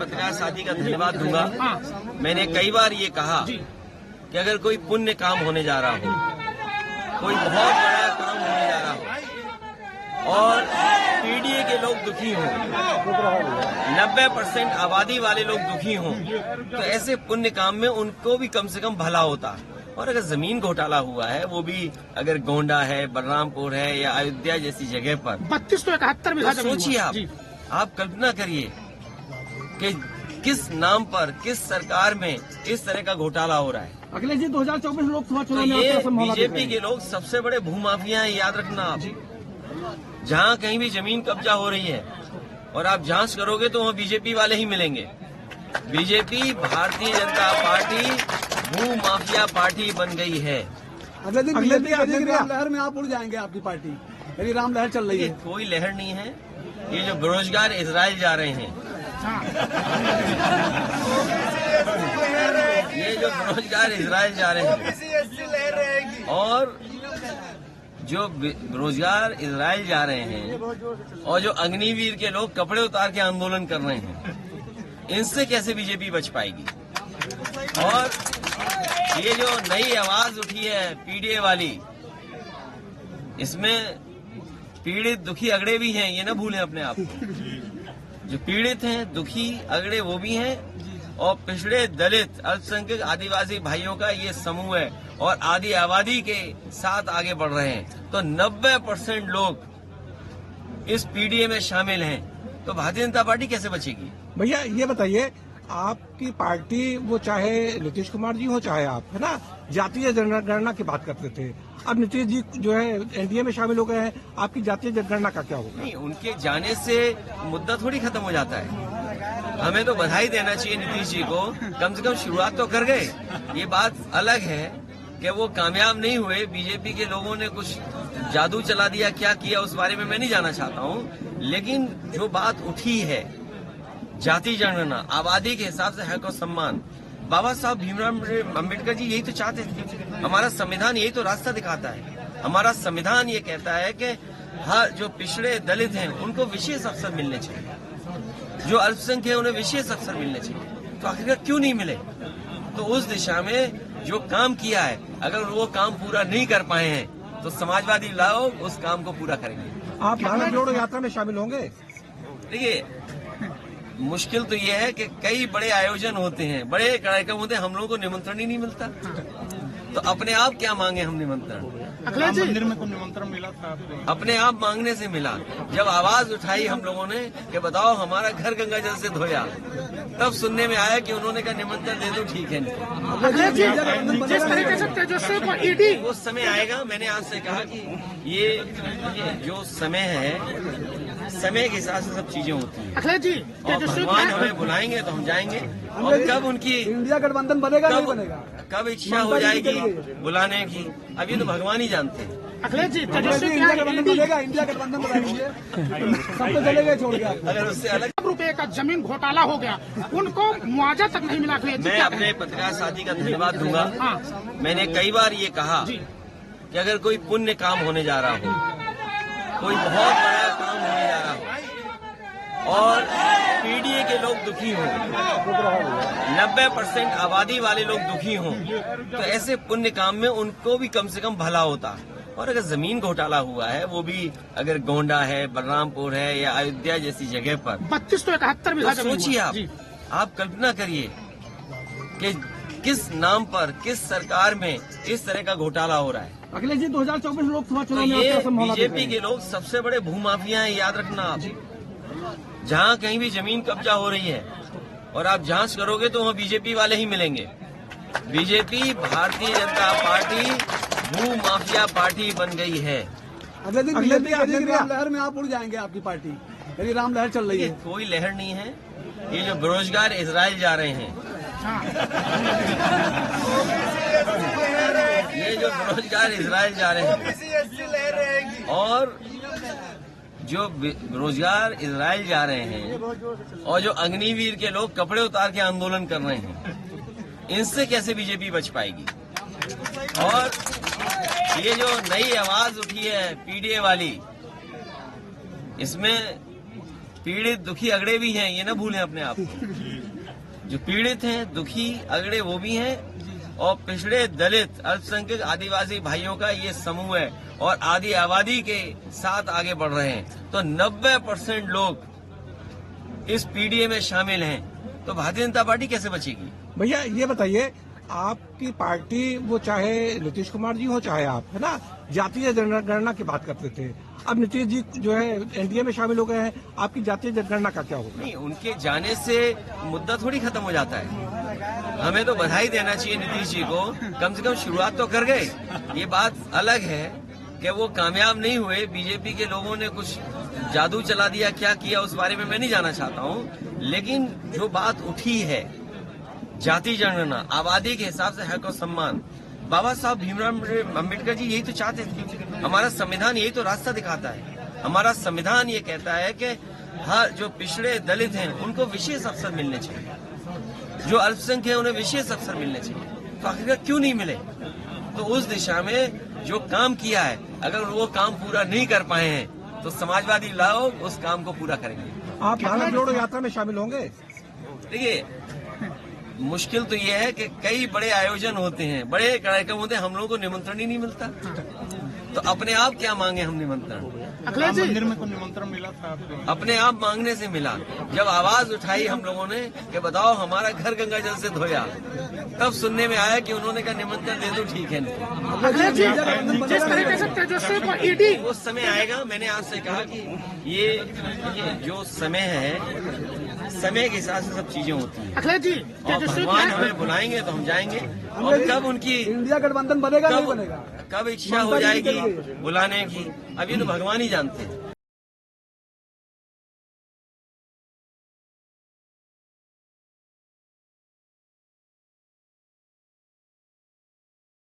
पत्रकार साथी का धन्यवाद दूंगा। मैंने कई बार ये कहा कि अगर कोई पुण्य काम होने जा रहा हो, कोई बहुत बड़ा काम होने जा रहा हो और पीडीए के लोग दुखी हों, 90% आबादी वाले लोग दुखी हों, तो ऐसे पुण्य काम में उनको भी कम से कम भला होता। और अगर जमीन घोटाला हुआ है, वो भी अगर गोंडा है, बलरामपुर है या अयोध्या जैसी जगह पर 32 तो 71 बीघा जमीन, सोचिए आप कल्पना करिए कि किस नाम पर, किस सरकार में इस तरह का घोटाला हो रहा है। अखिलेश जी 2024 लोकसभा चुनाव में ये बीजेपी के लोग सबसे बड़े भूमाफिया हैं, याद रखना आप। जहाँ कहीं भी जमीन कब्जा हो रही है और आप जांच करोगे तो वहाँ बीजेपी वाले ही मिलेंगे। बीजेपी भारतीय जनता पार्टी भू माफिया पार्टी बन गई है। अगले दिन बीजेपी राम लहर में आप उड़ जाएंगे, आपकी पार्टी यदि राम लहर चल रही है। कोई लहर नहीं है। ये जो बेरोजगार इजराइल जा रहे हैं, ये जो बेरोजगार इजराइल जा रहे हैं और जो बेरोजगार इजराइल जा रहे हैं और जो अग्निवीर के लोग कपड़े उतार के आंदोलन कर रहे हैं, इनसे कैसे बीजेपी बच पाएगी। और ये जो नई आवाज उठी है पीडीए वाली, इसमें पीड़ित दुखी अगड़े भी हैं, ये ना भूलें अपने आप को। जो पीड़ित हैं, दुखी अगड़े वो भी हैं और पिछड़े, दलित, अल्पसंख्यक, आदिवासी भाइयों का ये समूह है और आधी आबादी के साथ आगे बढ़ रहे हैं। तो 90% लोग इस पीडीए में शामिल हैं, तो भारतीय जनता पार्टी कैसे बचेगी। भैया ये बताइए, आपकी पार्टी, वो चाहे नीतीश कुमार जी हो चाहे आप, है ना, जातीय जनगणना की बात करते थे। अब नीतीश जी जो है एनडीए में शामिल हो गए हैं, आपकी जातीय जनगणना का क्या होगा। नहीं, उनके जाने से मुद्दा थोड़ी खत्म हो जाता है। हमें तो बधाई देना चाहिए नीतीश जी को, कम से कम शुरुआत तो कर गए। ये बात अलग है कि वो कामयाब नहीं हुए, बीजेपी के लोगों ने कुछ जादू चला दिया, क्या किया उस बारे में मैं नहीं जाना चाहता हूँ। लेकिन जो बात उठी है, जाति जनगणना, आबादी के हिसाब से हक और सम्मान, बाबा साहब भीमराव अम्बेडकर जी यही तो चाहते थे। हमारा संविधान यही तो रास्ता दिखाता है। हमारा संविधान ये कहता है कि हर जो पिछड़े दलित हैं उनको विशेष अवसर मिलने चाहिए, जो अल्पसंख्यक है उन्हें विशेष अवसर मिलने चाहिए। तो आखिरकार क्यों नहीं मिले। तो उस दिशा में जो काम किया है, अगर वो काम पूरा नहीं कर पाए हैं तो समाजवादी लोग उस काम को पूरा करेंगे। आप भारत जोड़ो यात्रा में शामिल होंगे। देखिए, मुश्किल तो ये है कि कई बड़े आयोजन होते हैं, बड़े कार्यक्रम होते हैं, हम लोगों को निमंत्रण ही नहीं मिलता। तो अपने आप क्या मांगे हम निमंत्रण। मंदिर में को निमंत्रण मिला था आपको? अपने आप मांगने से मिला। जब आवाज उठाई हम लोगों ने कि बताओ हमारा घर गंगा जल से धोया, तब सुनने में आया कि उन्होंने कहा निमंत्रण दे दो, ठीक है। जिस तरीके से ईडी उस समय आएगा। मैंने आपसे कहा कि ये जो समय है, समय के हिसाब से सब चीजें होती हैं। अखिलेश जी, और भगवान हमें बुलाएंगे तो हम जाएंगे। और कब उनकी इंडिया गठबंधन बनेगा नहीं बनेगा, कब इच्छा हो जाएगी बुलाने की, अभी तो भगवान ही जानते हैं। अखिलेश जी, इंडिया गठबंधन बनेगा, इंडिया गठबंधन बनाएंगे, सब तो चलेगा छोड़ के। अगर उससे अलग रुपए का जमीन घोटाला हो गया, उनको मुआवजा तक नहीं मिला। अखिलेश जी, मैं अपने पत्रकार साथी का धन्यवाद दूंगा। मैंने कई बार ये कहा कि अगर कोई पुण्य काम होने जा रहा हो, कोई बहुत बड़ा काम होने जा रहा हो और पीडीए के लोग दुखी हों, 90% आबादी वाले लोग दुखी हों, तो ऐसे पुण्य काम में उनको भी कम से कम भला होता। और अगर जमीन घोटाला हुआ है, वो भी अगर गोंडा है, बलरामपुर है या अयोध्या जैसी जगह पर 32 तो 71 बीघा जमीन, सोचिए आप कल्पना करिए कि किस नाम पर, किस सरकार में इस तरह का घोटाला हो रहा है। अखिलेश जी 2024 लोकसभा चुनाव में ये बीजेपी के लोग सबसे बड़े भूमाफिया हैं, याद रखना आप। जहाँ कहीं भी जमीन कब्जा हो रही है और आप जांच करोगे तो वहाँ बीजेपी वाले ही मिलेंगे। बीजेपी भारतीय जनता पार्टी भू माफिया पार्टी बन गई है। अगले दिन बीजेपी राम लहर में आप उड़ जाएंगे, आपकी पार्टी यदि राम लहर चल रही है। कोई लहर नहीं है। ये जो बेरोजगार इजराइल जा रहे हैं, ये जो बेरोजगार इजराइल जा रहे हैं और जो बेरोजगार इजराइल जा रहे हैं और जो अग्निवीर के लोग कपड़े उतार के आंदोलन कर रहे हैं, इनसे कैसे बीजेपी बच पाएगी। और ये जो नई आवाज उठी है पीडीए वाली, इसमें पीड़ित दुखी अगड़े भी हैं, ये ना भूलें अपने आप को। जो पीड़ित हैं, दुखी अगड़े वो भी हैं, और पिछड़े दलित अल्पसंख्यक आदिवासी भाइयों का ये समूह है और आधी आबादी के साथ आगे बढ़ रहे हैं। तो 90% लोग इस पीडीए में शामिल हैं, तो भारतीय जनता पार्टी कैसे बचेगी? भैया ये बताइए, आपकी पार्टी वो चाहे नीतीश कुमार जी हो चाहे आप, है ना, जातीय जनगणना की बात करते थे। अब नीतीश जी जो है एनडीए में शामिल हो गए हैं, आपकी जातीय जनगणना का क्या होगा? नहीं, उनके जाने से मुद्दा थोड़ी खत्म हो जाता है। हमें तो बधाई देना चाहिए नीतीश जी को, कम से कम शुरुआत तो कर गए। ये बात अलग है कि वो कामयाब नहीं हुए, बीजेपी के लोगों ने कुछ जादू चला दिया, क्या किया उस बारे में मैं नहीं जाना चाहता हूँ। लेकिन जो बात उठी है, जाति जनगणना, आबादी के हिसाब से हक और सम्मान, बाबा साहब भीमराव अम्बेडकर जी यही तो चाहते थे। हमारा संविधान यही तो रास्ता दिखाता है। हमारा संविधान ये कहता है कि हर जो पिछड़े दलित हैं उनको विशेष अवसर मिलने चाहिए, जो अल्पसंख्यक हैं उन्हें विशेष अवसर मिलने चाहिए। तो आखिरकार क्यों नहीं मिले? तो उस दिशा में जो काम किया है, अगर वो काम पूरा नहीं कर पाए हैं तो समाजवादी लोग उस काम को पूरा करेंगे। आप भारत जोड़ो यात्रा में शामिल होंगे? देखिए, मुश्किल तो ये है कि कई बड़े आयोजन होते हैं, बड़े कार्यक्रम होते हैं, हम लोगों को निमंत्रण ही नहीं मिलता। तो अपने आप क्या मांगे हम निमंत्रण? अखिलेश जी, मंदिर में कोई निमंत्रण मिला था आपको? अपने आप मांगने से मिला। जब आवाज उठाई हम लोगों ने कि बताओ हमारा घर गंगा जल से धोया, तब सुनने में आया कि उन्होंने कहा निमंत्रण दे दो, ठीक है। अखिलेश जी, जिस तरीके से तेजस्वी को ईडी, उस समय आएगा। मैंने आपसे कहा कि ये जो समय है, समय के हिसाब से सब चीजें होती हैं। अखिलेश जी, और भगवान हमें बुलाएंगे तो हम जाएंगे। और कब उनकी इंडिया गठबंधन बनेगा नहीं बनेगा? कब इच्छा हो जाएगी बुलाने की, अब ये तो भगवान ही जानते हैं।